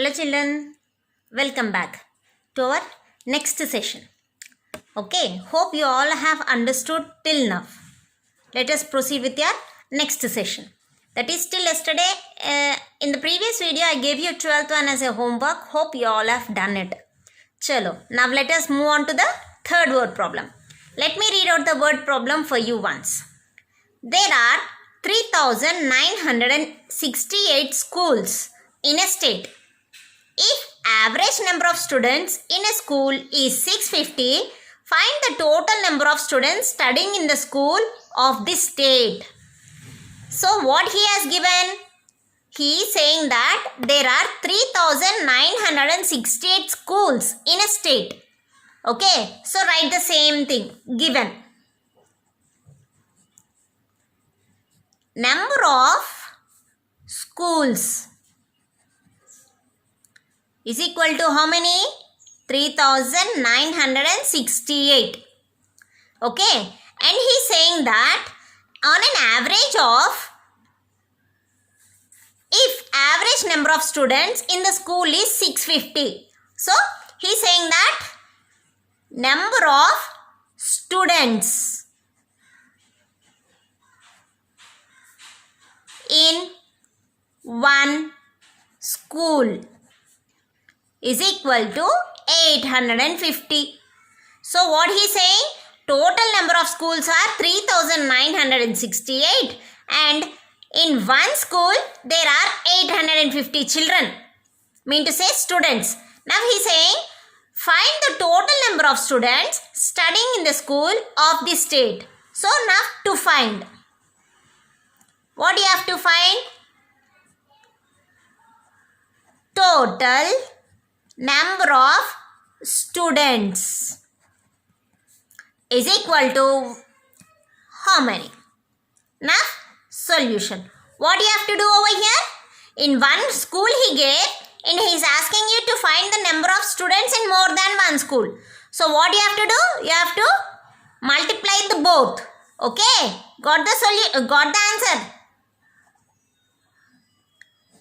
Hello children, welcome back to our next session. Okay, hope you all have understood till now. Let us proceed with your next session. That is till yesterday, in the previous video I gave you 12th one as a homework. Hope you all have done it. Chalo, now let us move on to the third word problem. Let me read out the word problem for you once. There are 3,968 schools in a state. If average number of students in a school is 650, find the total number of students studying in the school of this state. So what he has given? He is saying that there are 3,968 schools in a state. Okay, so write the same thing given. Number of schools is equal to how many? 3,968. Okay, and he is saying that on an average of, if average number of students in the school is 650. So he is saying that number of students in one school is equal to 850. So what he is saying? Total number of schools are 3,968 and in one school there are 850 children. Mean to say students. Now he is saying find the total number of students studying in the school of this state. So now to find. What do you have to find? Total number of students is equal to how many? Now solution. What do you have to do over here? In one school he gave and he is asking you to find the number of students in more than one school. So what do you have to do? You have to multiply the both. Okay, got the answer.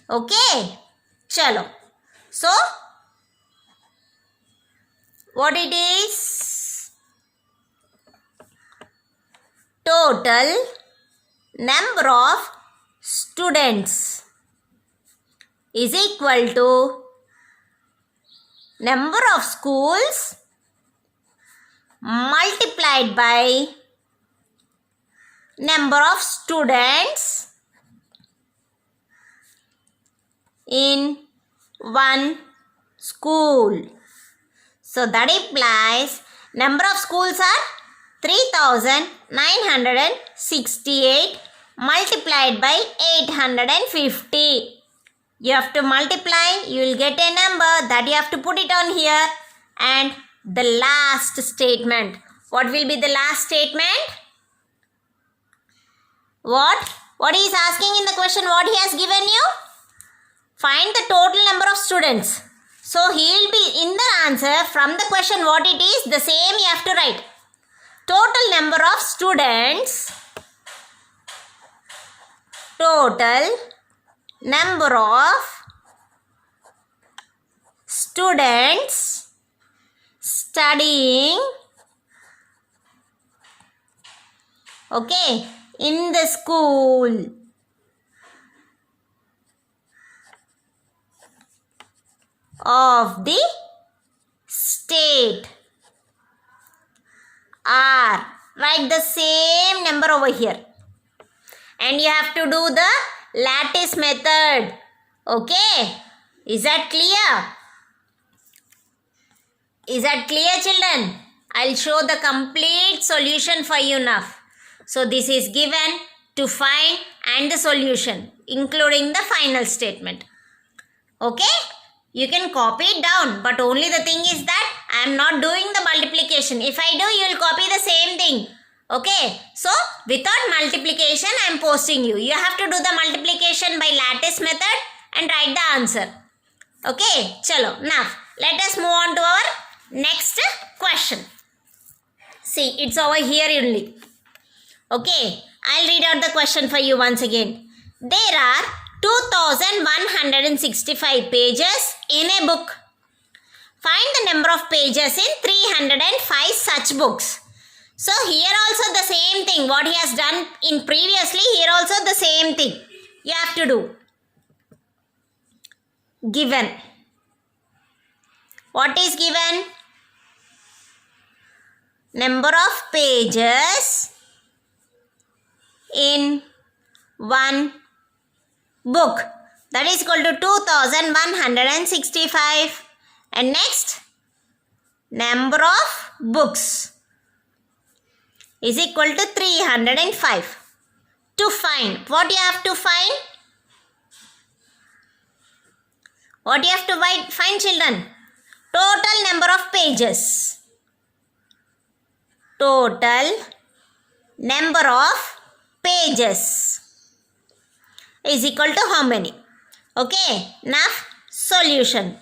Okay, chalo. So what it is? Total number of students is equal to number of schools multiplied by number of students in one school. So that implies number of schools are 3,968 multiplied by 850. You have to multiply, you will get a number that you have to put it on here. And the last statement. What will be the last statement? What he is asking in the question, what he has given you? Find the total number of students. So he will be in the answer from the question what it is, the same you have to write. Total number of students. Total number of students studying, okay, in the school of the state are. Write the same number over here. And you have to do the lattice method. Okay. Is that clear? Is that clear, children? I'll show the complete solution for you now. So this is given to find and the solution, including the final statement. Okay? You can copy it down, but only the thing is that I am not doing the multiplication. If I do, you will copy the same thing. Okay, so without multiplication I am posting you. You have to do the multiplication by lattice method and write the answer. Okay, chalo. Now let us move on to our next question. See, it's over here only. Okay, I'll read out the question for you once again. There are 2165 pages in a book. Find the number of pages in 305 such books. So here also the same thing. What he has done in previously, here also the same thing. You have to do. Given. What is given? Number of pages in one book. That is equal to 2165. And next, number of books is equal to 305. To find, what you have to find? What you have to find, children? Total number of pages. Total number of pages is equal to how many? Okay, now solution.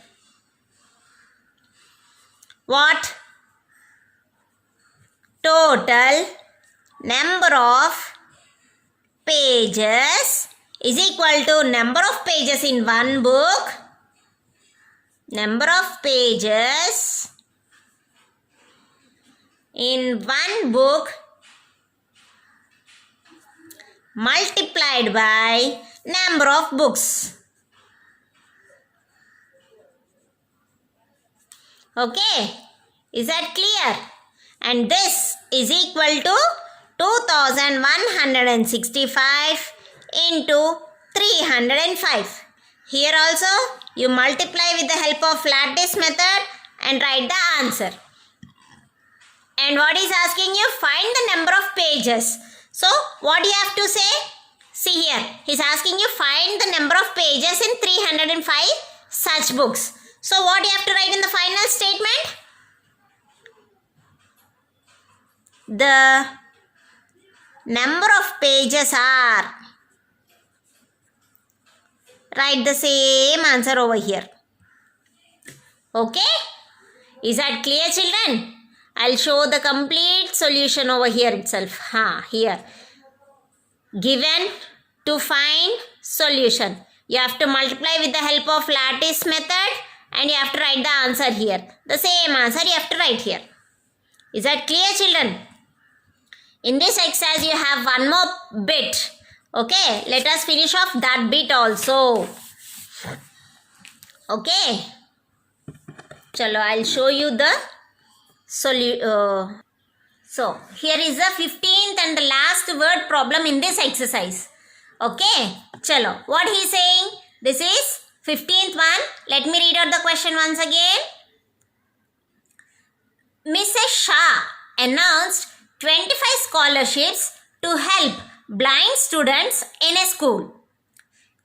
What? Total number of pages is equal to number of pages in one book. Number of pages in one book multiplied by number of books. Okay, is that clear? And this is equal to 2165 into 305. Here also you multiply with the help of lattice method and write the answer. And what is asking you? Find the number of pages. So what you have to say? See here, he is asking you find the number of pages in 305 such books. So what you have to write in the final statement? The number of pages are, write the same answer over here. Okay? Is that clear, children? I'll show the complete solution over here itself. Here. Given, to find, solution. You have to multiply with the help of lattice method and you have to write the answer here. The same answer you have to write here. Is that clear, children? In this exercise you have one more bit. Okay, let us finish off that bit also. Okay. Chalo, I'll show you the solution. So, here is the 15th and the last word problem in this exercise. Okay. Chalo, what he is saying? This is 15th one. Let me read out the question once again. Mrs. Shah announced 25 scholarships to help blind students in a school.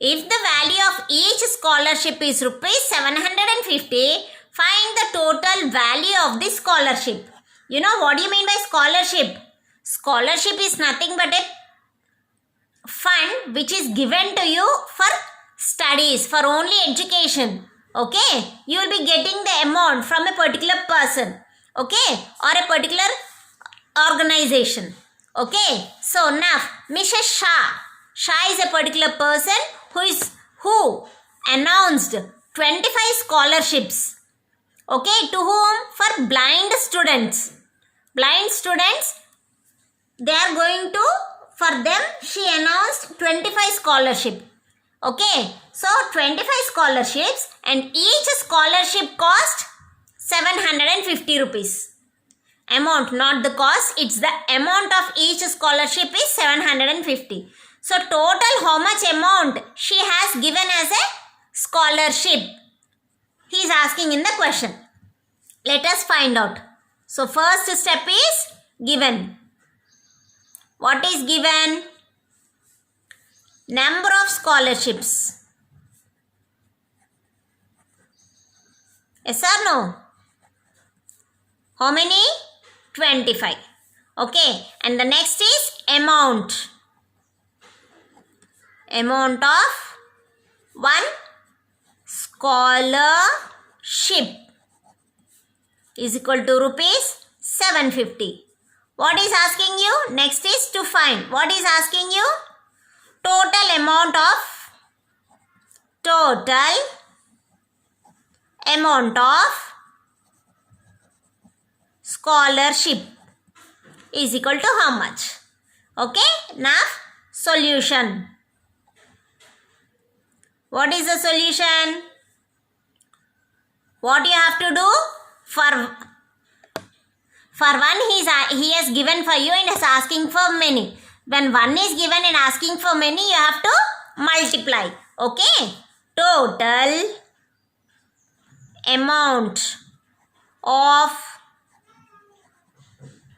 If the value of each scholarship is rupees 750, find the total value of the scholarship. You know what do you mean by scholarship? Scholarship is nothing but a fund which is given to you for studies, for only education. Okay? You will be getting the amount from a particular person. Okay? Or a particular organization. Okay? So now, Mrs. Shah. Shah is a particular person who announced 25 scholarships. Okay? To whom? For blind students. Blind students, they are going to, for them, she announced 25 scholarship. Okay? So, 25 scholarships and each scholarship cost 750 rupees. Amount, not the cost, it's the amount of each scholarship is 750. So, total how much amount she has given as a scholarship? He is asking in the question. Let us find out. So, first step is given. What is given? Number of scholarships. Yes or no? How many? 25. Okay. And the next is amount. Amount of one scholarship is equal to rupees 750. What is asking you? Next is to find. What is asking you? Total amount of amount of scholarship is equal to how much? Okay, now solution. What is the solution? What you have to do? For one, he has given for you and is asking for many. When one is given and asking for many, you have to multiply. Okay. Total amount of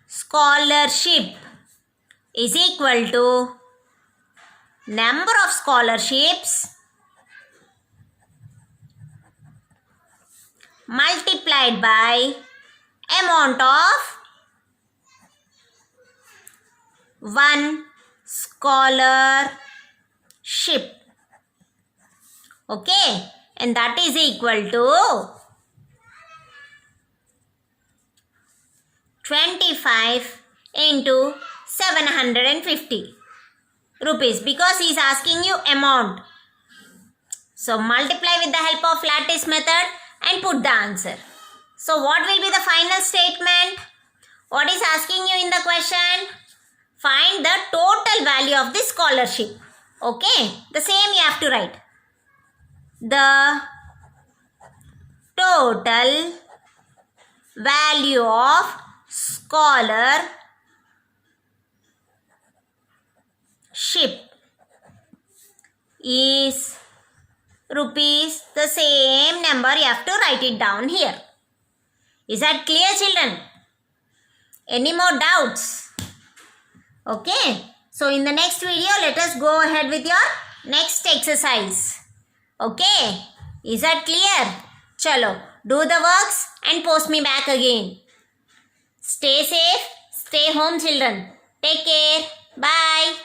scholarship is equal to number of scholarships multiplied by amount of one scholarship. Okay, and that is equal to 25 into 750 rupees, because he is asking you amount. So multiply with the help of lattice method and put the answer. So what will be the final statement? What is asking you in the question? Find the total value of this scholarship. Okay, the same you have to write. The total value of scholarship is rupees. The same number you have to write it down here. Is that clear, children? Any more doubts? Okay. So in the next video, let us go ahead with your next exercise. Okay. Is that clear? Chalo. Do the works and post me back again. Stay safe. Stay home, children. Take care. Bye.